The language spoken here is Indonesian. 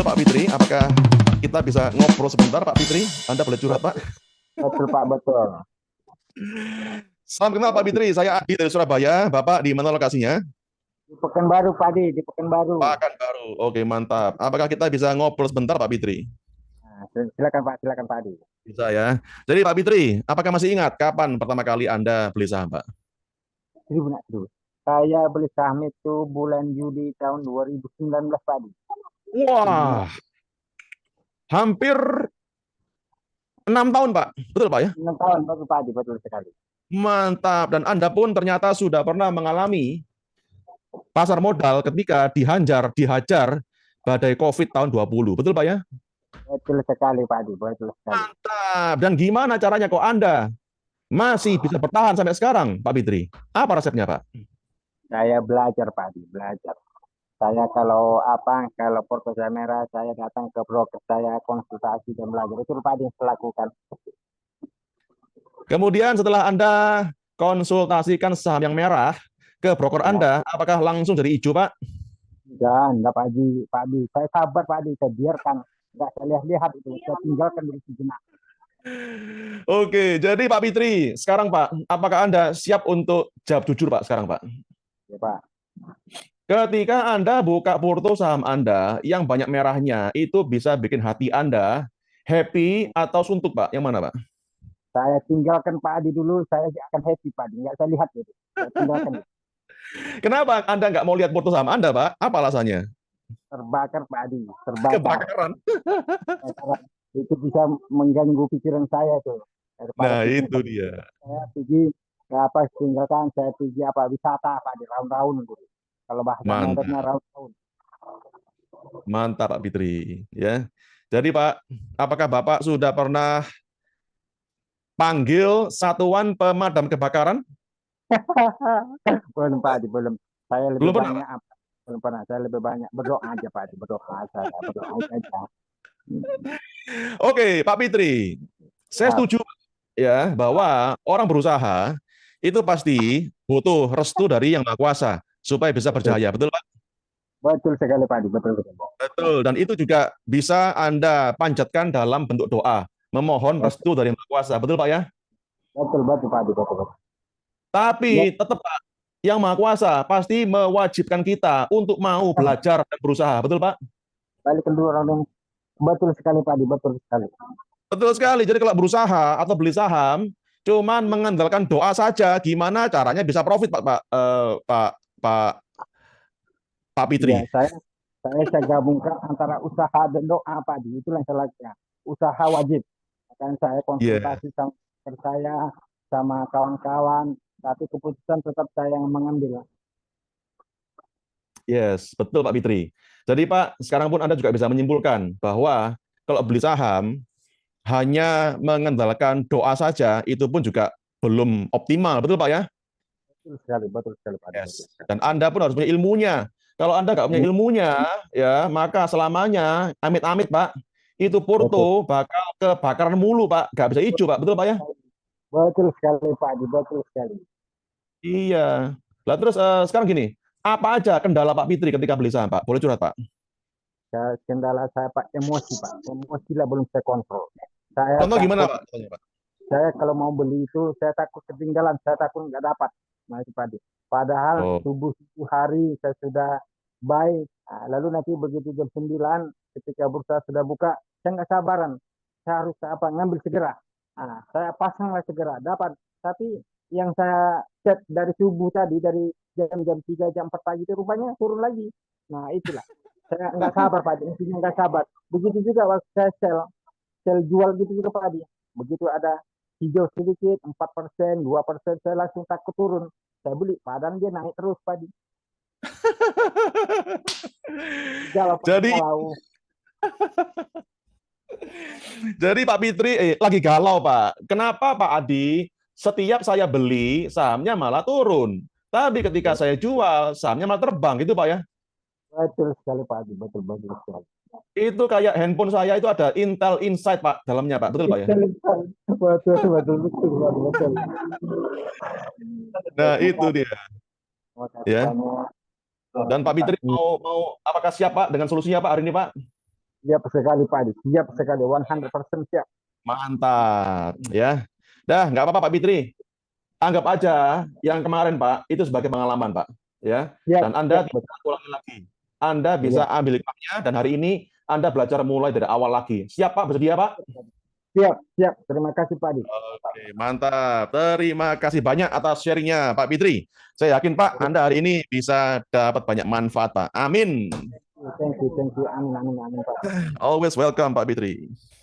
Pak Fitri, apakah kita bisa ngobrol sebentar Pak Fitri? Anda boleh curhat Pak. Betul Pak, betul. Salam kenal Pak Fitri, saya Adi dari Surabaya. Bapak di mana lokasinya? Di Pekanbaru Pak Di, di Pekanbaru. Pekanbaru. Oke, mantap. Apakah kita bisa ngobrol sebentar Pak Fitri? Nah, silakan Pak Di. Bisa ya. Jadi Pak Fitri, apakah masih ingat kapan pertama kali Anda beli saham Pak? Dulu. Saya beli saham itu bulan Juli tahun 2019 Pak Di. Wah, hampir 6 tahun Pak. Betul Pak ya? 6 tahun betul Pak Di, betul sekali. Mantap. Dan Anda pun ternyata sudah pernah mengalami pasar modal ketika dihajar badai COVID tahun 20. Betul Pak ya? Betul sekali Pak Di, betul sekali. Mantap. Dan gimana caranya kok Anda masih bisa bertahan sampai sekarang, Pak Fitri? Apa resepnya, Pak? Saya belajar Pak Di, belajar. Saya kalau portofolio merah saya datang ke broker, saya konsultasi dan belajar. Itu Pak Di yang saya lakukan. Kemudian setelah Anda konsultasikan saham yang merah ke broker Ya, Anda, apakah langsung jadi hijau, Pak? enggak Pak Di, Pak Di. Saya sabar Pak Di, saya biarkan. Enggak saya lihat-lihat itu, saya tinggalkan dulu sejenak. Oke, jadi Pak Fitri, sekarang Pak, apakah Anda siap untuk jawab jujur, Pak, sekarang, Pak? Ya Pak. Ketika Anda buka porto saham Anda yang banyak merahnya, itu bisa bikin hati Anda happy atau suntuk, Pak? Yang mana, Pak? Saya tinggalkan Pak Adi dulu, saya akan happy Pak Adi. Nggak saya lihat gitu. Saya tinggalkan. Kenapa Anda nggak mau lihat porto saham Anda, Pak? Apa alasannya? Terbakar Pak Adi, terbakar. Kebakaran. Itu bisa mengganggu pikiran saya tuh. Daripada Nah, pikir itu dia. saya pergi tinggalkan saya pergi wisata Pak Adi, round-round gitu. Kalau bahasa modernnya Mantap. round-round. Mantap Pak Fitri, ya. Jadi Pak, apakah Bapak sudah pernah panggil satuan pemadam kebakaran? Belum Pak Adi, belum. Saya lebih Belum pernah, banyak Pak? belum pernah. Saya lebih banyak berdoa aja Pak Adi, berdoa saya berdoa aja. Oke, Pak Fitri. Saya Ya, setuju ya bahwa orang berusaha itu pasti butuh restu dari Yang Maha Kuasa supaya bisa betul. berjaya. Betul, Pak? Betul sekali Pak Adi, betul betul. Betul. Dan itu juga bisa Anda panjatkan dalam bentuk doa, memohon restu dari Yang Maha Kuasa. Betul, Pak ya? Betul betul Pak Adi, betul betul. Ya, Tapi tetap Pak, Yang Maha Kuasa pasti mewajibkan kita untuk mau belajar dan berusaha. Betul, Pak? balik kedua orang yang betul sekali Pak Adi, betul sekali. Betul sekali. Jadi kalau berusaha atau beli saham, cuman mengandalkan doa saja, gimana caranya bisa profit, Pak, Pak Pak Ya, Fitri? saya gabungkan antara usaha dan doa Pak Adi, itulah yang saya lakukan. Usaha wajib. Akan saya Iya, konsultasi sama saya sama kawan-kawan, tapi keputusan tetap saya yang mengambil. yes, betul Pak Fitri. Jadi Pak, sekarang pun Anda juga bisa menyimpulkan bahwa kalau beli saham hanya mengandalkan doa saja, itu pun juga belum optimal, betul Pak ya? Betul sekali Pak Adi, betul Yes. sekali. Dan Anda pun harus punya ilmunya. Kalau Anda nggak punya Hmm, ilmunya, ya maka selamanya, amit-amit Pak, itu betul. Porto bakal kebakaran mulu Pak, nggak bisa hijau Pak, betul Pak ya? Betul sekali Pak Adi, betul sekali. Iya. Lah terus sekarang gini, apa aja kendala Pak Fitri ketika beli saham Pak? Boleh curhat Pak? Kendala saya Pak, emosi Pak. Emosi lah belum saya kontrol. Saya Contoh gimana takut Pak? Contohnya, Pak? Saya kalau mau beli itu saya takut ketinggalan, saya takut nggak dapat. Nah itu tadi. Padahal Oh, subuh hari saya sudah baik. Nah, lalu nanti begitu jam 9 ketika bursa sudah buka, saya nggak sabaran. Saya harus ngambil segera. Nah, saya pasanglah segera dapat. Tapi yang saya set dari subuh tadi dari jam-jam 3 jam 4 pagi itu rupanya turun lagi. Nah itulah. Saya nggak sabar Pak, intinya nggak sabar. Begitu juga waktu saya sel jual gitu juga Pak. Begitu ada hijau sedikit 4%, 2%, saya langsung takut turun. Saya beli, padahal dia naik terus padi. Galau Pak, jadi galau. jadi Pak Fitri lagi galau Pak. Kenapa Pak Adi setiap saya beli sahamnya malah turun, tapi ketika saya jual sahamnya malah terbang gitu Pak ya? Betul sekali Pak Adi, betul betul sekali. Itu kayak handphone saya itu ada Intel Insight Pak dalamnya Pak, betul Pak ya? Betul betul betul betul. Nah Terima itu kasih, dia terima kasih ya. banyak. Dan Pak Terima Fitri kasih. mau apakah siap Pak dengan solusinya Pak hari ini Pak? Siap sekali Pak Adi, siap sekali, 100% siap. Mantap, ya. Dah, nggak apa-apa Pak Fitri. Anggap aja yang kemarin Pak itu sebagai pengalaman Pak, ya. Siap, Dan Anda siap, tidak ulangi lagi. Anda bisa iya. ambil hikmahnya dan hari ini Anda belajar mulai dari awal lagi. Siap Pak, bersedia Pak? Siap, siap. Terima kasih Pak Adi. Oke, mantap. Terima kasih banyak atas sharingnya Pak Fitri. Saya yakin Pak, Anda hari ini bisa dapat banyak manfaat Pak. Amin. Thank you, thank you. Amin, amin, amin Pak. Always welcome Pak Fitri.